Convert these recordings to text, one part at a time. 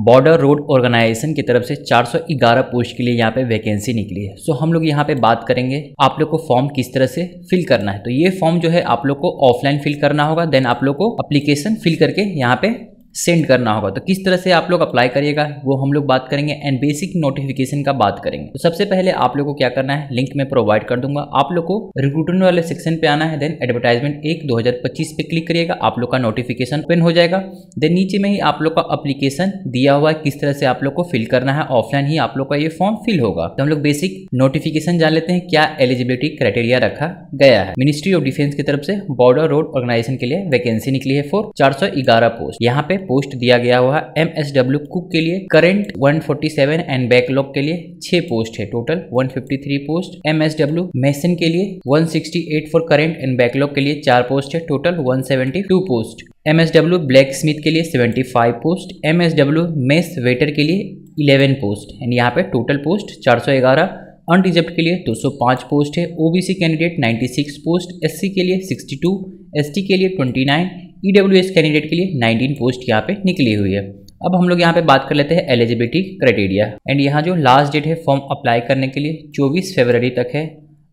Border road organisation की तरफ से 411 पोस्ट के लिए यहाँ पे वैकेंसी निकली है। सो हम लोग यहाँ पे बात करेंगे आप लोग को फॉर्म किस तरह से फिल करना है। तो ये फॉर्म जो है आप लोग को ऑफलाइन फिल करना होगा, देन आप लोग को एप्लीकेशन फिल करके यहाँ पे सेंड करना होगा। तो किस तरह से आप लोग अप्लाई करिएगा वो हम लोग बात करेंगे एंड बेसिक नोटिफिकेशन का बात करेंगे। तो सबसे पहले आप लोग को क्या करना है, लिंक में प्रोवाइड कर दूंगा, आप लोग को रिक्रूटमेंट वाले सेक्शन पे आना है, देन एडवर्टाइजमेंट 1/2025 पे क्लिक करिएगा, आप लोग का नोटिफिकेशन ओपन हो जाएगा। देन नीचे में ही आप लोग का एप्लीकेशन दिया हुआ है किस तरह से आप लोग को फिल करना है, ऑफलाइन ही आप लोग का ये फॉर्म फिल होगा। तो हम लोग बेसिक नोटिफिकेशन जान लेते हैं क्या एलिजिबिलिटी क्राइटेरिया रखा गया है। मिनिस्ट्री ऑफ डिफेंस की तरफ से बॉर्डर रोड ऑर्गेनाइजेशन के लिए वैकेंसी निकली है फॉर 411 पोस्ट। यहाँ पे पोस्ट दिया गया हुआ MSW कुक के लिए करंट 147 एंड बैकलॉग के लिए 6 पोस्ट है, टोटल 153 पोस्ट। MSW मेसन के लिए 168 फॉर करंट एंड बैकलॉग के लिए 4 पोस्ट है, total 172 post. MSW black Smith के लिए 75 पोस्ट। MSW मेस वेटर के लिए 11 पोस्ट एंड यहाँ पे टोटल पोस्ट 411। अनरिजर्व्ड के लिए 205 पोस्ट है। OBC कैंडिडेट 96 पोस्ट, SC के लिए 62, ST के लिए 29, EWS कैंडिडेट के लिए 19 पोस्ट यहाँ पे निकली हुई है। अब हम लोग यहाँ पे बात कर लेते हैं एलिजिबिलिटी क्राइटेरिया एंड यहाँ जो लास्ट डेट है फॉर्म अप्लाई करने के लिए 24 फरवरी तक है।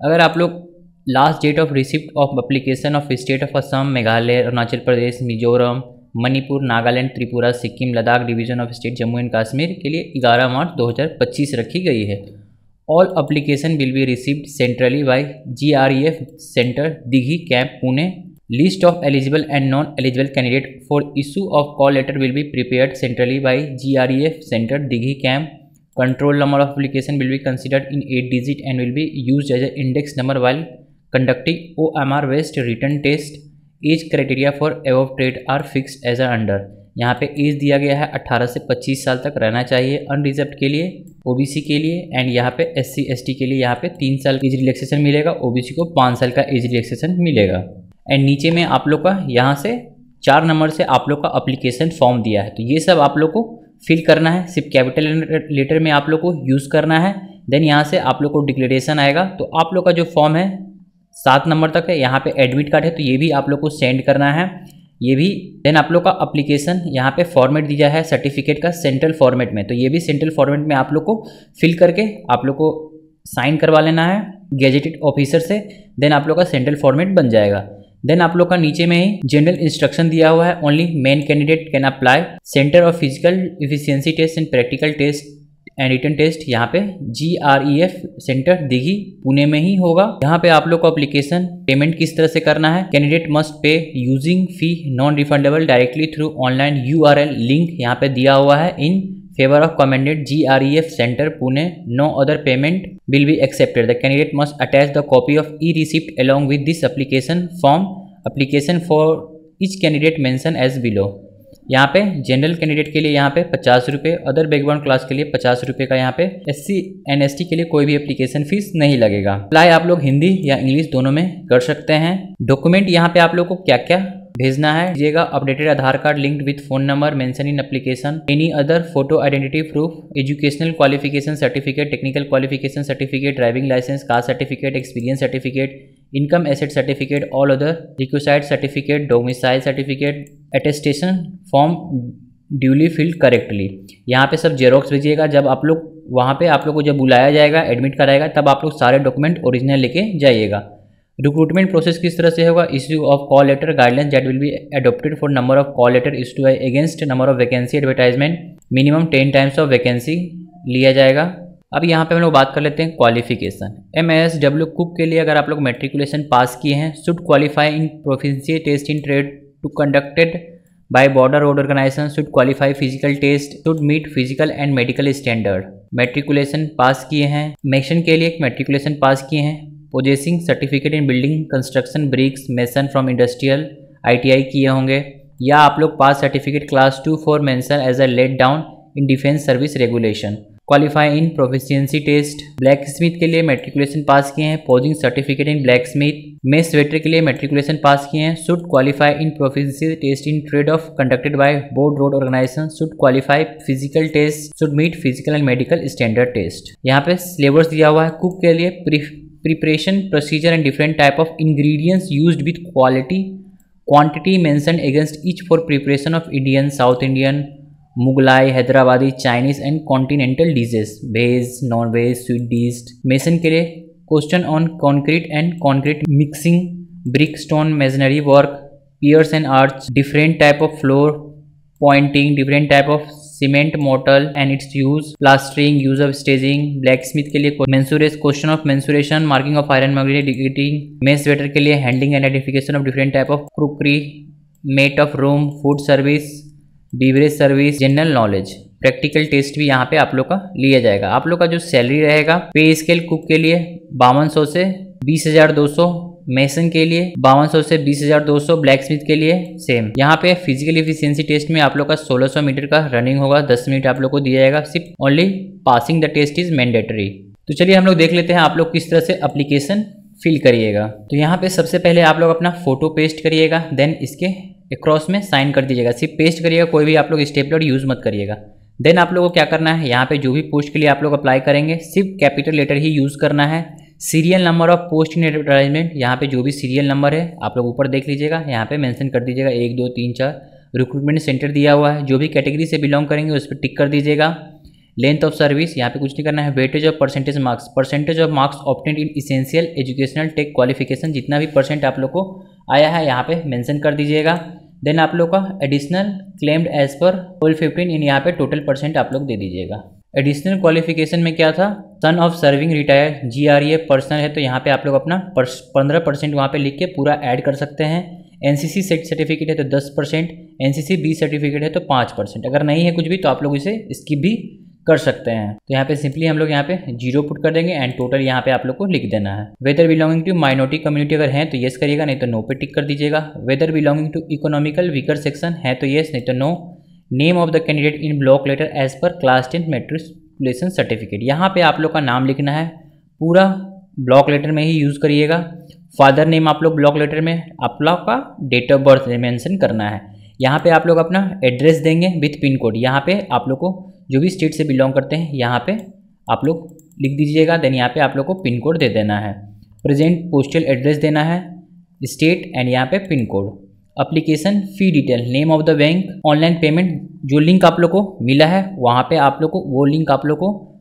अगर आप लोग last date of receipt of application of state of Assam, Meghalaya, Arunachal Pradesh, Mizoram, Manipur, Nagaland, Tripura, Sikkim, Ladakh division of state Jammu and Kashmir के लिए 11 मार्च 2025 रखी गई है। All application will be received centrally by GREF centre Dighi camp Pune. List of eligible and non eligible candidate for issue of call letter will be prepared centrally by GREF centre Dighi camp. Control number of application will be considered in 8 digit and will be used as a index number while conducting OMR based written test। Age criteria for above trade are fixed age under. यहाँ पे as दिया गया है 18 से 25 साल तक रहना चाहिए अनरिजर्व्ड के लिए, OBC के लिए एंड यहाँ पे SC ST के लिए यहाँ पे 3 साल एज रिलैक्सेशन मिलेगा, OBC को 5 साल का एज रिलैक्सेशन मिलेगा। एंड नीचे में आप लोग का यहाँ से 4 नंबर से आप लोग का एप्लीकेशन फॉर्म दिया है। तो ये सब आप लोग को फिल करना है, सिर्फ कैपिटल लेटर में आप लोग को यूज़ करना है। देन यहाँ से आप लोग को डिक्लेरेशन आएगा। तो आप लोग का जो फॉर्म है 7 नंबर तक है, यहाँ पे एडमिट कार्ड है तो ये भी आप लोग को सेंड करना है, ये भी। देन आप लोग का एप्लीकेशन यहाँ पे फॉर्मेट दिया है सर्टिफिकेट का सेंट्रल फॉर्मेट में, तो ये भी सेंट्रल फॉर्मेट में आप लोग को फिल करके आप लोग को साइन करवा लेना है गेजेटेड ऑफिसर से। देन आप लोग का सेंट्रल फॉर्मेट बन जाएगा। देन आप लोग का नीचे में ही जनरल इंस्ट्रक्शन दिया हुआ है, only men candidate can apply. Centre of physical efficiency test and practical test and written test यहाँ पे GREF सेंटर दिघी पुणे में ही होगा। यहाँ पे आप लोग को एप्लीकेशन पेमेंट किस तरह से करना है, candidate must pay using fee non refundable directly through online URL link यहाँ पे दिया हुआ है in favour of commandant GREF centre Pune. No other payment will be accepted. The candidate must attach the copy of e receipt along with this application form. Application for each candidate mention as below. यहाँ पे general candidate के लिए यहाँ पे 50 रुपये, other background class के लिए 50 रुपये का यहाँ पे SC एंड ST के लिए कोई भी एप्लीकेशन फीस नहीं लगेगा। अप्लाई आप लोग हिंदी या इंग्लिश दोनों में कर सकते हैं। डॉक्यूमेंट यहाँ पे आप लोग को क्या क्या भेजना है दीजिएगा, updated Aadhaar card linked with phone number mention in application, any other photo identity proof, educational qualification certificate, technical qualification certificate, driving licence, caste certificate, experience certificate, income asset certificate, all other requisite certificate, domicile certificate, attestation form duly filled correctly. यहाँ पे सब xerox भेजिएगा। जब आप लोग वहाँ पे आप लोग को जब बुलाया जाएगा एडमिट कराएगा तब आप लोग सारे डॉक्यूमेंट ओरिजिनल लेके जाइएगा। रिक्रूटमेंट प्रोसेस किस तरह से होगा, issue of call letter guidelines that will be adopted for number of call letter issue against number of vacancy advertisement, minimum 10 times of vacancy लिया जाएगा। अब यहाँ पे हम लोग बात कर लेते हैं क्वालिफिकेशन। MSW कुक के लिए अगर आप लोग मेट्रिकुलेशन पास किए हैं, should qualify in proficiency test in trade to conducted by border road organisation, should qualify physical test, should meet physical and medical standard. Matriculation pass किए हैं, मेसन के लिए मेट्रिकुलेशन पास किए हैं, possessing certificate in building construction bricks mason from industrial ITI किए होंगे, या आप लोग pass certificate class 2 for mention as a laid down in defence service regulation. Qualify in proficiency test. Blacksmith के लिए matriculation pass किए हैं, possessing certificate in blacksmith. Mess waiter के लिए मेट्रिकुलेशन पास किए हैं, should qualify in proficiency test in trade of conducted by border roads organisation, should qualify physical test, should meet physical and medical standard test. यहाँ पे syllabus दिया हुआ है। Cook के लिए preparation procedure and different type of ingredients used with quality quantity mentioned against each for preparation of Indian, south Indian, Mughlai, Hyderabadi, Chinese and continental dishes, veg, non veg, sweet dish. Mason के लिए question on concrete and concrete mixing, brick stone masonry work, piers and arch, different type of floor pointing, different type of cement mortar and its use, plastering, use of staging. Blacksmith के लिए mensuration, question of mensuration, marking of iron magnetising. Mess waiter के लिए handling and identification of different type of crockery. Mate of room, food service, beverage service, general knowledge. Practical test भी यहाँ पे आप लोग का लिया जाएगा। आप लोग का जो सैलरी रहेगा पे स्केल कुक के लिए 5200 से 20,200, मेसन के लिए 5200 से 20,200, ब्लैक स्मिथ के लिए सेम। यहाँ पे फिजिकल एफिशिएंसी टेस्ट में आप लोग का 1600 मीटर का रनिंग होगा, 10 मिनट आप लोग को दिया जाएगा। सिर्फ only passing the test is mandatory. तो चलिए हम लोग देख लेते हैं आप लोग किस तरह से एप्लीकेशन फिल करिएगा। तो यहाँ पे सबसे पहले आप लोग अपना फोटो पेस्ट करिएगा, देन इसके क्रॉस में साइन कर दीजिएगा। सिर्फ पेस्ट करिएगा, कोई भी आप लोग स्टेपलर यूज मत करिएगा। देन आप लोगों को क्या करना है, यहाँ पे जो भी पोस्ट के लिए आप लोग अप्लाई करेंगे सिर्फ कैपिटल लेटर ही यूज करना है। Serial number of post in advertisement, यहाँ पे जो भी सीरियल नंबर है आप लोग ऊपर देख लीजिएगा, यहाँ पे मेंशन कर दीजिएगा 1 2 3 4। रिक्रूटमेंट सेंटर दिया हुआ है, जो भी कैटेगरी से बिलोंग करेंगे उस पर टिक कर दीजिएगा। लेंथ ऑफ सर्विस, यहाँ पे कुछ नहीं करना है। Weightage of percentage marks, percentage of marks obtained in essential educational tech qualification, जितना भी परसेंट आप लोग को आया है यहाँ पे मेंशन कर दीजिएगा। देन आप लोग का एडिशनल क्लेम्ड एज पर 1215 इन यहाँ पे टोटल परसेंट आप लोग दे दीजिएगा। एडिशनल क्वालिफिकेशन में क्या था, सन of serving retired, GRE personal है तो यहाँ पे आप लोग अपना 15% वहाँ पे लिख के पूरा ऐड कर सकते हैं। NCC सर्टिफिकेट है तो 10%, NCC B सर्टिफिकेट है तो 5%। अगर नहीं है कुछ भी तो आप लोग इसे स्किप भी कर सकते हैं। तो यहाँ पे सिंपली हम लोग यहाँ पे 0 पुट कर देंगे एंड टोटल यहाँ पे आप लोग को लिख देना है। Whether belonging to minority community अगर है तो येस करिएगा, नहीं तो नो पे टिक कर दीजिएगा। Whether belonging to economical weaker section है तो येस, नहीं तो no. Name of the candidate in block letter as per class 10 matriculation certificate, यहाँ पे आप लोग का नाम लिखना है, पूरा ब्लॉक लेटर में ही यूज़ करिएगा। फादर नेम आप लोग ब्लॉक लेटर में आप लोग का डेट ऑफ बर्थ मेंशन करना है। यहाँ पे आप लोग अपना एड्रेस देंगे विथ पिन कोड, यहाँ पे आप लोग को जो भी स्टेट से बिलोंग करते हैं यहाँ पे आप लोग लिख दीजिएगा। देन यहाँ पे आप लोग को पिन कोड दे देना है। प्रेजेंट पोस्टल एड्रेस देना है, स्टेट एंड यहाँ पे pin code. Application fee detail, name of the bank, online payment जो लिंक आप लोग को मिला है वहाँ पे आप लोग को वो लिंक आप लोग को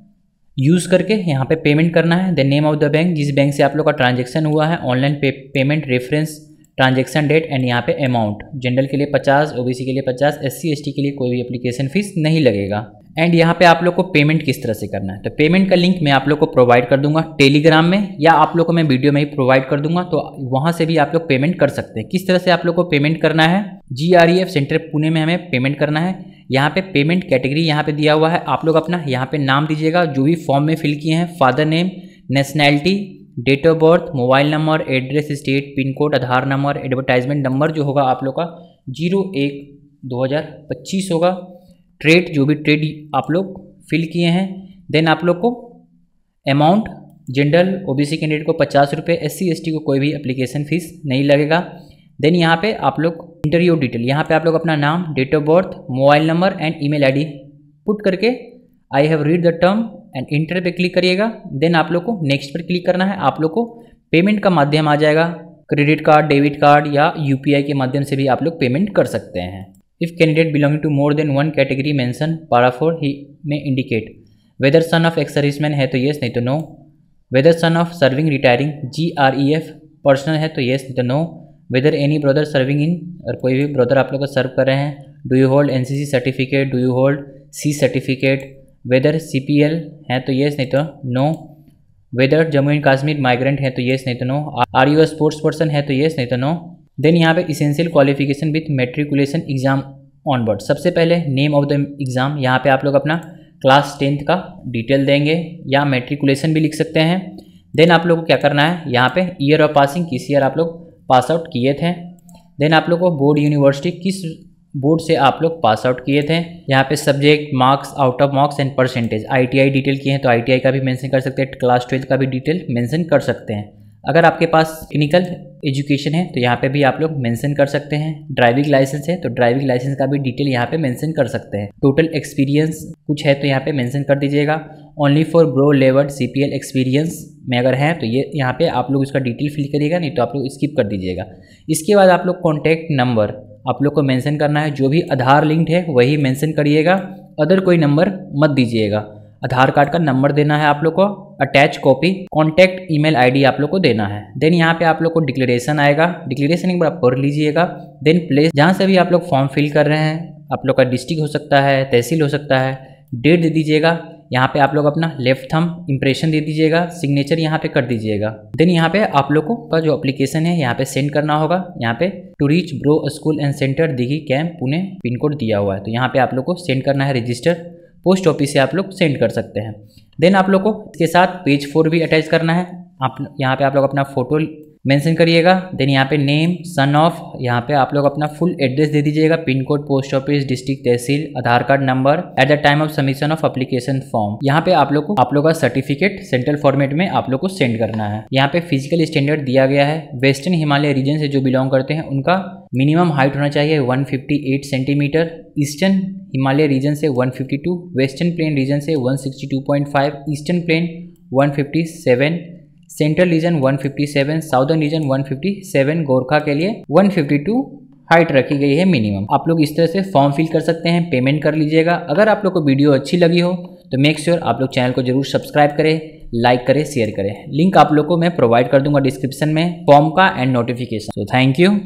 यूज़ करके यहाँ पे पेमेंट करना है। Then name of the bank, जिस बैंक से आप लोग का ट्रांजेक्शन हुआ है, online payment reference, transaction date and यहाँ पे अमाउंट। जनरल के लिए 50, OBC के लिए 50, SC ST के लिए कोई भी एप्लीकेशन फीस नहीं लगेगा। एंड यहाँ पे आप लोग को पेमेंट किस तरह से करना है, तो पेमेंट का लिंक मैं आप लोग को प्रोवाइड कर दूंगा टेलीग्राम में, या आप लोग को मैं वीडियो में ही प्रोवाइड कर दूंगा, तो वहाँ से भी आप लोग पेमेंट कर सकते हैं। किस तरह से आप लोग को पेमेंट करना है, GREF सेंटर पुणे में हमें पेमेंट करना है। यहाँ पे पेमेंट कैटेगरी यहाँ पे दिया हुआ है, आप लोग अपना यहाँ पे नाम दीजिएगा जो भी फॉर्म में फिल किए हैं, father name, nationality, date of birth, mobile number, address, state, pin code, Aadhaar number, advertisement number जो होगा आप लोग का 01/2025 होगा। ट्रेड जो भी ट्रेड आप लोग फिल किए हैं। देन आप लोग को अमाउंट, जनरल OBC कैंडिडेट को 50 रुपये, SC ST को कोई भी एप्लीकेशन फीस नहीं लगेगा। देन यहाँ पे आप लोग इंटरव्यू डिटेल, यहाँ पे आप लोग अपना नाम, date of birth, mobile number and email ID put करके I have read the term and enter पे क्लिक करिएगा। देन आप लोग को नेक्स्ट पर क्लिक करना है। आप लोग को पेमेंट का माध्यम आ जाएगा, क्रेडिट कार्ड, डेबिट कार्ड या UPI के माध्यम से भी आप लोग पेमेंट कर सकते हैं। If candidate belonging to more than 1 category mention para 4 ही में indicate whether son of ex serviceman है तो येस, नहीं तो no. Whether son of serving retiring GREF personnel है तो येस, नहीं तो no. Whether any brother serving in, और कोई भी ब्रदर आप लोग को सर्व कर रहे हैं। Do you hold NCC certificate, do you hold C certificate. Whether CPL है तो येस, नहीं तो no. Whether Jammu and Kashmir migrant है तो येस, नहीं तो no. Are you sports person है तो येस, नहीं तो नो। देन यहाँ पे essential qualification with matriculation exam onward. सबसे पहले नेम ऑफ द एग्ज़ाम, यहाँ पे आप लोग अपना क्लास 10th का डिटेल देंगे या मेट्रिकुलेशन भी लिख सकते हैं। देन आप लोग को क्या करना है, यहाँ पे ईयर ऑफ पासिंग, किस ईयर आप लोग पास आउट किए थे। देन आप लोग को बोर्ड, यूनिवर्सिटी, किस बोर्ड से आप लोग पास आउट किए थे। यहाँ पे subject, marks, out of marks and percentage. ITI detail किए हैं तो ITI का भी मेंशन कर सकते हैं, क्लास 12 का भी डिटेल मेंशन कर सकते हैं। अगर आपके पास टेक्निकल एजुकेशन है तो यहाँ पे भी आप लोग मेंशन कर सकते हैं। ड्राइविंग लाइसेंस है तो ड्राइविंग लाइसेंस का भी डिटेल यहाँ पे मेंशन कर सकते हैं। टोटल एक्सपीरियंस कुछ है तो यहाँ पे मेंशन कर दीजिएगा। Only for bro levered CPL experience में अगर है तो ये यहाँ पे आप लोग इसका डिटेल फिल करिएगा, नहीं तो आप लोग स्किप कर दीजिएगा। इसके बाद आप लोग कॉन्टैक्ट नंबर आप लोग को मेंशन करना है, जो भी आधार लिंक्ड है वही मेंशन करिएगा, अदर कोई नंबर मत दीजिएगा। आधार कार्ड का नंबर देना है आप लोग को, attach copy, contact email ID आप लोग को देना है। देन यहाँ पे आप लोग को डिक्लेरेशन आएगा, डिक्लेरेशन एक बार आप पढ़ लीजिएगा। देन प्लेस, जहाँ से भी आप लोग फॉर्म फिल कर रहे हैं, आप लोग का डिस्ट्रिक्ट हो सकता है, तहसील हो सकता है, डेट दे दीजिएगा। यहाँ पे आप लोग अपना लेफ्ट थंब इम्प्रेशन दे दीजिएगा, सिग्नेचर यहाँ पे कर दीजिएगा। देन यहाँ पे आप लोगों का जो एप्लीकेशन है यहाँ पे सेंड करना होगा। यहाँ पे to reach BRO school and centre Dighi camp Pune pin code दिया हुआ है, तो यहाँ पे आप लोग को सेंड करना है। रजिस्टर पोस्ट ऑफिस से आप लोग सेंड कर सकते हैं। देन आप लोग को इसके साथ पेज 4 भी अटैच करना है। आप यहाँ पे आप लोग अपना फोटो मेंशन करिएगा। देन यहाँ पे नेम, सन ऑफ, यहाँ पे आप लोग अपना फुल एड्रेस दे दीजिएगा, pin code, post office, district, tehsil, Aadhaar card number at the time of submission of application form. यहाँ पे आप लोग का सर्टिफिकेट सेंट्रल फॉर्मेट में आप लोग को सेंड करना है। यहाँ पे फिजिकल स्टैंडर्ड दिया गया है। वेस्टर्न हिमालय रीजन से जो बिलोंग करते हैं उनका मिनिमम हाइट होना चाहिए 158 सेंटीमीटर, ईस्टर्न हिमालय रीजन से 152, वेस्टर्न प्लेन रीजन से 162.5, eastern plane 157, central region 157, southern region 157, Gorkha के लिए 152 हाइट रखी गई है मिनिमम। आप लोग इस तरह से फॉर्म फिल कर सकते हैं, पेमेंट कर लीजिएगा। अगर आप लोग को वीडियो अच्छी लगी हो तो मेक श्योर आप लोग चैनल को जरूर सब्सक्राइब करें, लाइक करें, शेयर करें। लिंक आप लोग को मैं प्रोवाइड कर दूंगा डिस्क्रिप्शन में फॉर्म का एंड नोटिफिकेशन। तो थैंक यू।